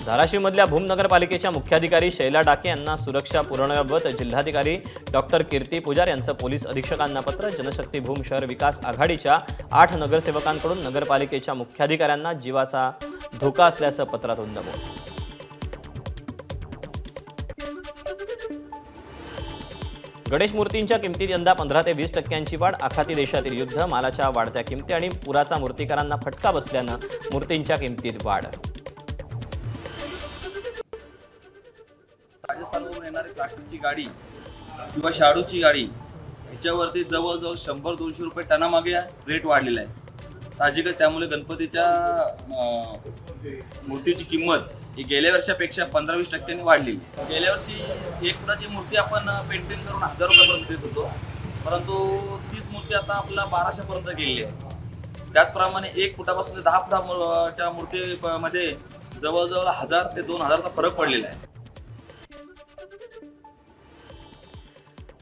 धाराशिवमधल्या भूम नगरपालिकेच्या मुख्याधिकारी शैला डाके यांना सुरक्षा पुरवण्याबाबत जिल्हाधिकारी डॉक्टर कीर्ती पुजार यांचं पोलीस अधीक्षकांना पत्र। जनशक्ती भूम शहर विकास आघाडीच्या 8 नगरसेवकांकडून नगरपालिकेच्या मुख्याधिकाऱ्यांना जीवाचा धोका असल्याचं पत्रातून नमूद। गणेश मूर्तींच्या किमतीत यंदा 15 ते 20% वाढ। आखाती देशातील युद्ध, मालाच्या वाढत्या किमती आणि पुराचा मूर्तिकारांना फटका बसल्यानं मूर्तींच्या किमतीत वाढ। राजस्थानवरून येणारी प्लास्टिकची गाडी किंवा शाडूची गाडी ह्याच्यावरती जवळजवळ 100-200 रुपये टनामागे रेट वाढलेला आहे। साहजिकच त्यामुळे गणपतीच्या मूर्तीची किंमत ही गेल्या वर्षापेक्षा 15-20% वाढलेली। गेल्या वर्षी एक फुटाची मूर्ती आपण पेंटिंग करून 1000 रुपयापर्यंत देत होतो, परंतु तीच मूर्ती आता आपला 1200 पर्यंत गेली आहे। त्याचप्रमाणे 1 फुटापासून ते 10 फुटाच्या मूर्तीमध्ये जवळजवळ 1000 ते 2000चा फरक पडलेला आहे।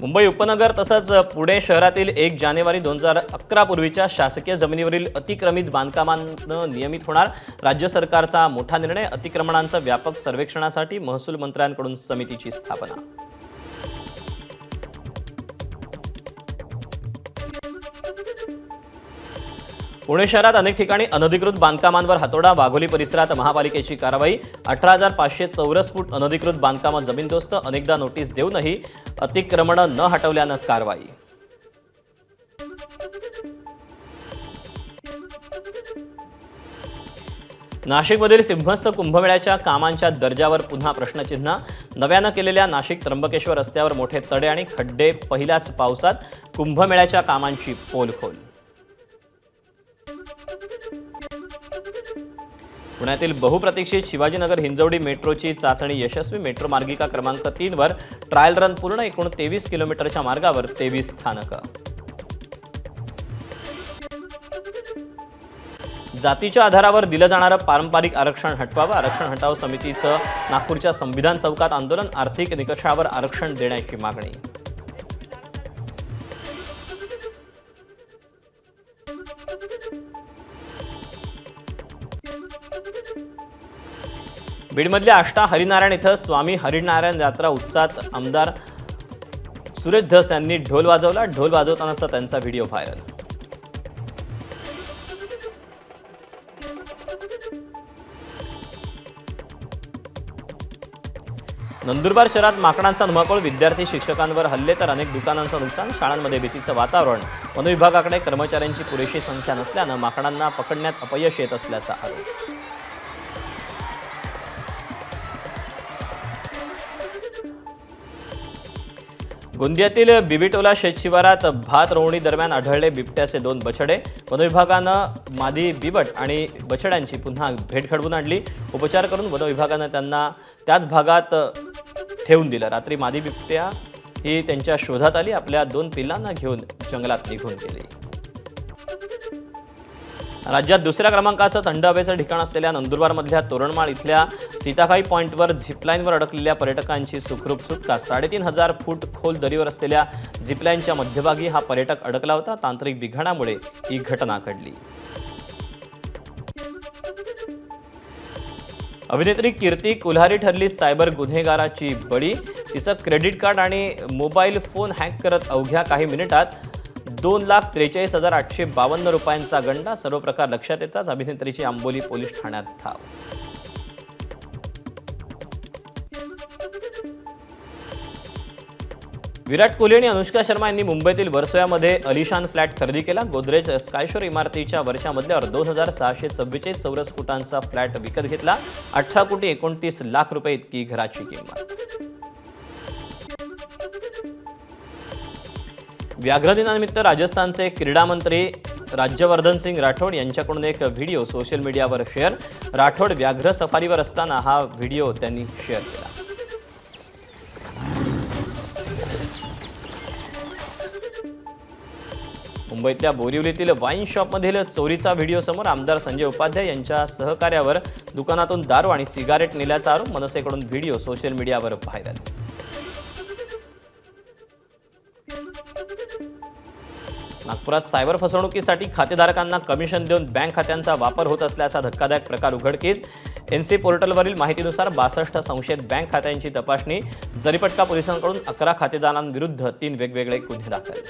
मुंबई उपनगर तसंच पुणे शहरातील 1 जानेवारी 2011 पूर्वीच्या शासकीय जमिनीवरील अतिक्रमित बांधकामांना नियमित होणार। राज्य सरकारचा मोठा निर्णय। अतिक्रमणांचं व्यापक सर्वेक्षणासाठी महसूल मंत्र्यांकडून समितीची स्थापना। पुणे शहरात अनेक ठिकाणी अनधिकृत बांधकामांवर हातोडा। वाघोली परिसरात महापालिकेची कारवाई। 18,500 चौरस फूट अनधिकृत बांधकामं जमीनदोस्त। अनेकदा नोटीस देऊनही अतिक्रमणं न हटवल्यानं कारवाई। नाशिकमधील सिंहस्थ कुंभमेळ्याच्या कामांच्या दर्जावर पुन्हा प्रश्नचिन्ह। नव्यानं केलेल्या नाशिक त्र्यंबकेश्वर रस्त्यावर मोठे तडे आणि खड्डे पहिल्याच पावसात। कुंभमेळ्याच्या कामांची पोलखोल। पुण्यातील बहुप्रतीक्षित शिवाजीनगर हिंजवडी मेट्रोची चाचणी यशस्वी। मेट्रो मार्गिका क्रमांक 3 वर ट्रायल रन पूर्ण। एकूण 23 किलोमीटरच्या मार्गावर 23 स्थानकं। जातीच्या आधारावर दिलं जाणारं पारंपरिक आरक्षण हटवावं। आरक्षण हटाव समितीचं नागपूरच्या संविधान चौकात आंदोलन। आर्थिक निकषावर आरक्षण देण्याची मागणी। बीडमधल्या आष्टा हरिनारायण इथं स्वामी हरिनारायण यात्रा उत्साहात। आमदार सुरेश धस यांनी ढोल वाजवला। ढोल वाजवतानाचा त्यांचा व्हिडिओ व्हायरल। नंदुरबार शहरात माकडांचा धुमाकूळ। विद्यार्थी शिक्षकांवर हल्ले तर अनेक दुकानांचं नुकसान। शाळांमध्ये भीतीचं वातावरण। वन विभागाकडे कर्मचाऱ्यांची पुरेशी संख्या नसल्यानं माकडांना पकडण्यात अपयश येत असल्याचा आरोप। गोंदियातील बिबिटोला शेतशिवारात भात रोवणी दरम्यान आढळले बिबट्याचे 2 बछडे। वनविभागानं मादी बिबट आणि बछड्यांची पुन्हा भेट घडवून आणली। उपचार करून वनविभागानं त्यांना त्याच भागात ठेवून दिलं। रात्री मादी बिबट्या ही त्यांच्या शोधात आली। आपल्या 2 पिल्लांना घेऊन जंगलात निघून गेली। राज्यात दुसऱ्या क्रमांकाचं थंड हवेचं ठिकाण असलेल्या नंदुरबारमधल्या तोरणमाळ इथल्या सीताखाई पॉईंटवर झिपलाईनवर अडकलेल्या पर्यटकांची सुखरूप सुटका। 3,500 फूट खोल दरीवर असलेल्या झिपलाईनच्या मध्यभागी हा पर्यटक अडकला होता। तांत्रिक बिघाडामुळे ही घटना घडली। अभिनेत्री कीर्ती कुल्हारी ठरली सायबर गुन्हेगाराची बळी। तिचं क्रेडिट कार्ड आणि मोबाईल फोन हॅक करत अवघ्या काही मिनिटात 2,43,852 रुपयांचा गंडा। सर्व प्रकार लक्षात येताच अभिनेत्रीची आंबोली पोलीस ठाण्यात धाव। विराट कोहली आणि अनुष्का शर्मा यांनी मुंबईतील वर्सोव्यामध्ये अलिशान फ्लॅट खरेदी केला। गोदरेज स्कायशोर इमारतीच्या वरच्या मजल्यावर 2,644 चौरस फुटांचा फ्लॅट विकत घेतला। 18,29,00,000 रुपये इतकी घराची किंमत। व्याघ्र दिनानिमित्त राजस्थानचे क्रीडा मंत्री राज्यवर्धन सिंग राठोड यांच्याकडून एक व्हिडिओ सोशल मीडियावर शेअर। राठोड व्याघ्र सफारीवर असताना हा व्हिडिओ त्यांनी शेअर केला। मुंबईतल्या बोरिवलीतील वाईन शॉपमधील चोरीचा व्हिडिओ समोर। आमदार संजय उपाध्याय यांच्या सहकार्यावर दुकानातून दारू आणि सिगारेट नेल्याचा आरोप। मनसेकडून व्हिडिओ सोशल मीडियावर व्हायरल। नागपुरात सायबर फसवणुकीसाठी खातेधारकांना कमिशन देऊन बँक खात्यांचा वापर होत असल्याचा धक्कादायक प्रकार उघडकीस. एनसी पोर्टलवरील माहितीनुसार 62 संशयित बँक खात्यांची तपासणी. जरीपटका पोलिसांकडून 11 खातेदारांविरुद्ध 3 वेगवेगळे गुन्हे दाखल.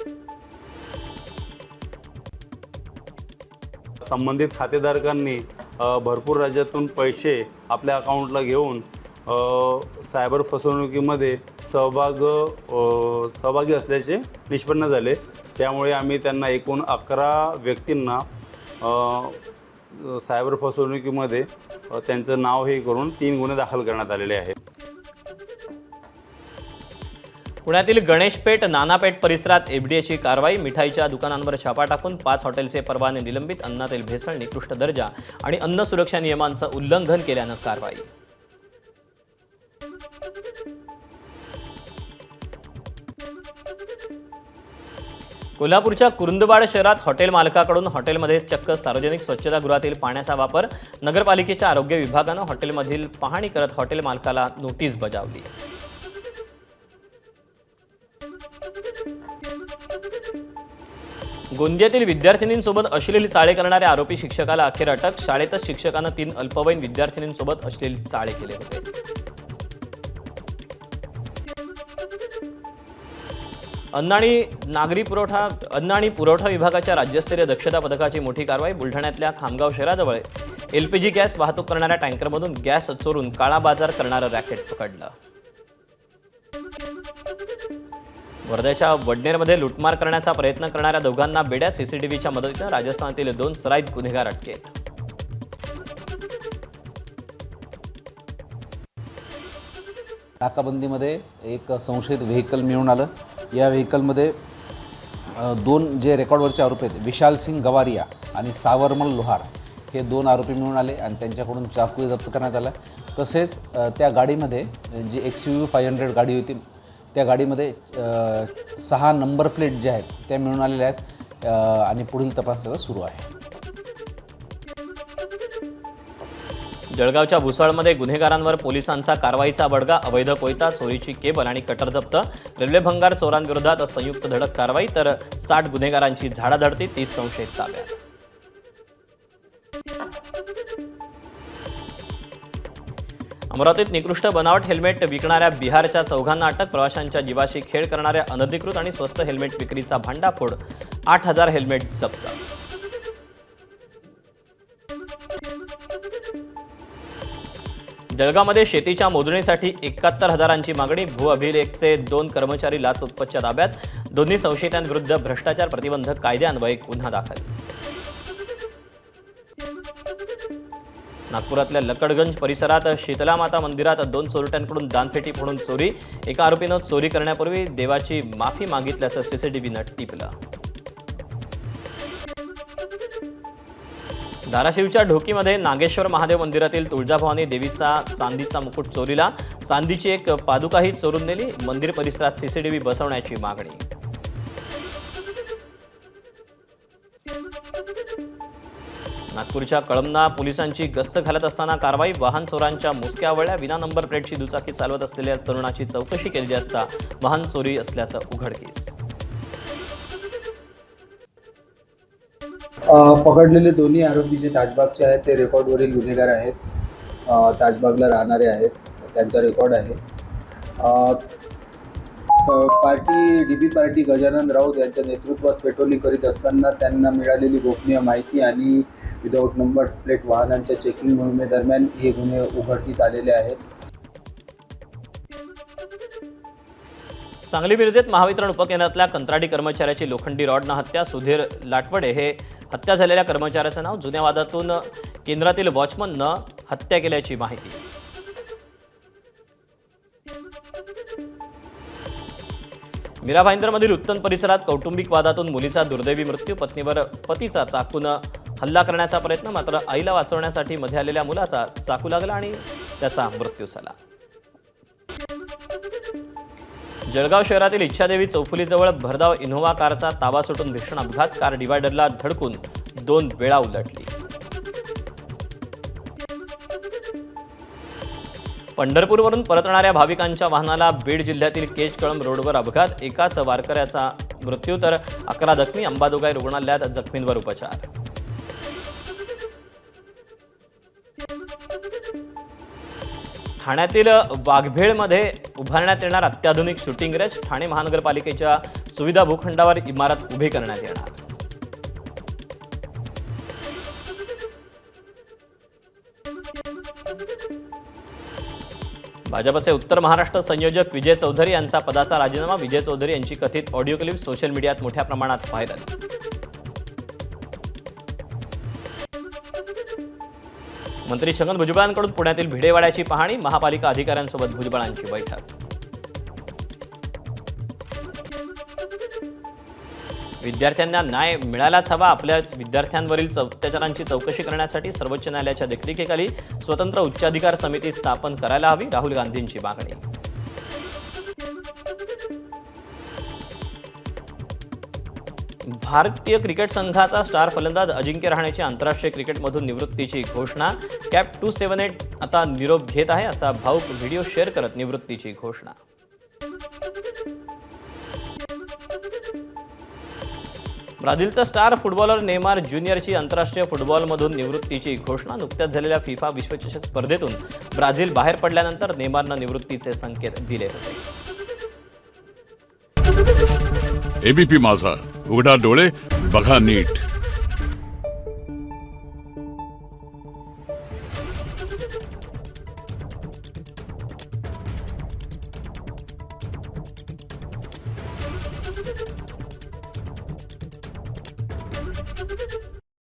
संबंधित खातेधारकांनी भरपूर राज्यातून पैसे आपल्या अकाउंटला घेऊन सायबर फसवणुकीमध्ये सहभागी असल्याचे निष्पन्न झाले. त्यामुळे आम्ही त्यांना एकूण 11 व्यक्तींना सायबर फसवणुकीमध्ये त्यांचं नाव हे करून 3 गुन्हे दाखल करण्यात आलेले आहेत. पुण्यातील गणेशपेठ नानापेठ परिसरात एफडीएची कारवाई. मिठाईच्या दुकानांवर छापा टाकून 5 हॉटेलचे परवाने निलंबित. अन्नातील भेसळ, निकृष्ट दर्जा आणि अन्न सुरक्षा नियमांचं उल्लंघन केल्यानं कारवाई. कोल्हापूरच्या कुरुंदवाड शहरात हॉटेल मालकाकडून हॉटेलमध्ये चक्क सार्वजनिक स्वच्छतागृहातील पाण्याचा वापर. नगरपालिकेच्या आरोग्य विभागानं हॉटेलमधील पाहणी करत हॉटेल मालकाला नोटीस बजावली. गोंदियातील विद्यार्थिनींसोबत अश्लील चाळे करणाऱ्या आरोपी शिक्षकाला अखेर अटक. शाळेतच शिक्षकानं 3 अल्पवयीन विद्यार्थिनींसोबत अश्लील चाळे केले होते. अन्न आणि पुरवठा विभागाच्या राज्यस्तरीय दक्षता पथकाची मोठी कारवाई. बुलढाण्यातल्या खामगाव शहराजवळ एलपीजी गॅस वाहतूक करणाऱ्या टँकरमधून गॅस चोरून काळा बाजार करणारं रॅकेट पकडलं. वर्ध्याच्या वडनेरमध्ये लुटमार करण्याचा प्रयत्न करणाऱ्या दोघांना बेड्या. सीसीटीव्हीच्या मदतीनं राजस्थानातील 2 सराईत गुन्हेगार अटकेत. नाकाबंदीमध्ये एक संशयित व्हेकल मिळून आलं. या व्हेकलमध्ये 2 जे रेकॉर्डवरचे आरोपी आहेत, विशाल सिंग गवारिया आणि सावरमल लोहार, हे 2 आरोपी मिळून आले आणि त्यांच्याकडून चाकू जप्त करण्यात आला. तसेच त्या गाडीमध्ये जी XUV 500 गाडी होती, त्या गाडीमध्ये 6 नंबर प्लेट ज्या आहेत त्या मिळून आलेल्या आहेत आणि पुढील तपास त्याचा सुरू आहे. जळगावच्या भुसावळमध्ये गुन्हेगारांवर पोलिसांचा कारवाईचा बडगा. अवैध कोयता, चोरीची केबल आणि कटर जप्त. रेल्वे भंगार चोरांविरोधात संयुक्त धडक कारवाई. तर 60 गुन्हेगारांची झाडाझडती. 30 संशयित ताब्यात. अमरावतीत निकृष्ट बनावट हेल्मेट विकणाऱ्या बिहारच्या 4घांना अटक. प्रवाशांच्या जीवाशी खेळ करणाऱ्या अनधिकृत आणि स्वस्त हेल्मेट विक्रीचा भांडाफोड. 8000 हेल्मेट जप्त. जळगावमध्ये शेतीच्या मोजणीसाठी 71,000ची मागणी. भू अभिलेखचे 2 कर्मचारी लाचलुचपतच्या ताब्यात. दोन्ही संशयितांविरुद्ध भ्रष्टाचार प्रतिबंधक कायद्यान्वये गुन्हा दाखल. नागपुरातल्या लकडगंज परिसरात शीतला माता मंदिरात 2 चोरट्यांकडून दानपेटी फोडून चोरी. एका आरोपीनं चोरी करण्यापूर्वी देवाची माफी मागितल्याचं सीसीटीव्हीनं टिपलं. धाराशिवच्या ढोकीमध्ये नागेश्वर महादेव मंदिरातील तुळजाभवानी देवीचा चांदीचा मुकुट चोरीला. चांदीची एक पादुकाही चोरून नेली. मंदिर परिसरात सीसीटीव्ही बसवण्याची मागणी. नागपूरच्या कळमना पोलिसांची गस्त घालत असताना कारवाई. वाहन चोरांच्या मुसक्या वळल्या. विना नंबर प्लेटची दुचाकी चालवत असलेल्या तरुणाची चौकशी केली असता वाहन चोरी असल्याचं उघडकीस. पकडलेले दोन्ही आरोपी जे ताजबागचे आहेत ते रेकॉर्डवरील गुन्हेगार आहेत. ताजबागला राहणारे आहेत, त्यांचा रेकॉर्ड आहे. डीबी पार्टी गजानन राऊत यांच्या नेतृत्वात पेट्रोलिंग करीत असताना त्यांना मिळालेली गोपनीय माहिती आणि विदाऊट नंबर प्लेट वाहनांच्या चेकिंग मोहिमेदरम्यान हे गुन्हे उघडकीस आलेले आहेत. सांगली मिरजेत महावितरण उपकेंद्रातल्या कंत्राटी कर्मचाऱ्याची लोखंडी रॉडनं हत्या. सुधीर लाटवडे हे हत्या झालेल्या कर्मचाऱ्याचं नाव. जुन्या वादातून केंद्रातील वॉचमननं हत्या केल्याची माहिती. मीरा भाईंदरमधील उत्तन परिसरात कौटुंबिक वादातून मुलीचा दुर्दैवी मृत्यू. पत्नीवर पतीचा चाकूनं हल्ला करण्याचा प्रयत्न. मात्र आईला वाचवण्यासाठी मध्ये आलेल्या मुलाचा चाकू लागला आणि त्याचा मृत्यू झाला. जळगाव शहरातील इच्छादेवी चौफुलीजवळ भरधाव इनोव्हा कारचा ताबा सुटून भीषण अपघात. कार डिव्हायडरला धडकून 2 वेळा उलटली. पंढरपूरवरून परतणाऱ्या भाविकांच्या वाहनाला बीड जिल्ह्यातील केजकळंब रोडवर अपघात. एकाच वारकऱ्याचा मृत्यू तर 11 जखमी. अंबाजोगाई रुग्णालयात जखमींवर उपचार. ठाण्यातील वाघभेळमध्ये उभारण्यात येणार अत्याधुनिक शूटिंग रेंज. ठाणे महानगरपालिकेच्या सुविधा भूखंडावर इमारत उभी करण्यात येणार. भाजपचे उत्तर महाराष्ट्र संयोजक विजय चौधरी यांचा पदाचा राजीनामा. विजय चौधरी यांची कथित ऑडिओ क्लिप सोशल मीडियात मोठ्या प्रमाणात व्हायरल. मंत्री छगन भुजबळांकडून पुण्यातील भिडेवाड्याची पाहणी. महापालिका अधिकाऱ्यांसोबत भुजबळांची बैठक. विद्यार्थ्यांना न्याय मिळालाच हवा. आपल्याच विद्यार्थ्यांवरील अत्याचारांची चौकशी करण्यासाठी सर्वोच्च न्यायालयाच्या देखरेखीखाली स्वतंत्र उच्चाधिकार समिती स्थापन करायला हवी. राहुल गांधींची मागणी. भारतीय क्रिकेट संघाचा स्टार फलंदाज अजिंक्य रहाणेची आंतरराष्ट्रीय क्रिकेटमधून निवृत्तीची घोषणा. कॅप 278 आता निरोप घेत आहे असा भावूक व्हिडिओ शेअर करत निवृत्तीची घोषणा. ब्राझीलचा स्टार फुटबॉलर नेमार ज्युनियरची आंतरराष्ट्रीय फुटबॉलमधून निवृत्तीची घोषणा. नुकत्याच झालेल्या फिफा विश्वचषक स्पर्धेतून ब्राझील बाहेर पडल्यानंतर नेमारनं निवृत्तीचे संकेत दिले होते. एबीपी माझा, उघडा डोळे बघा नीट.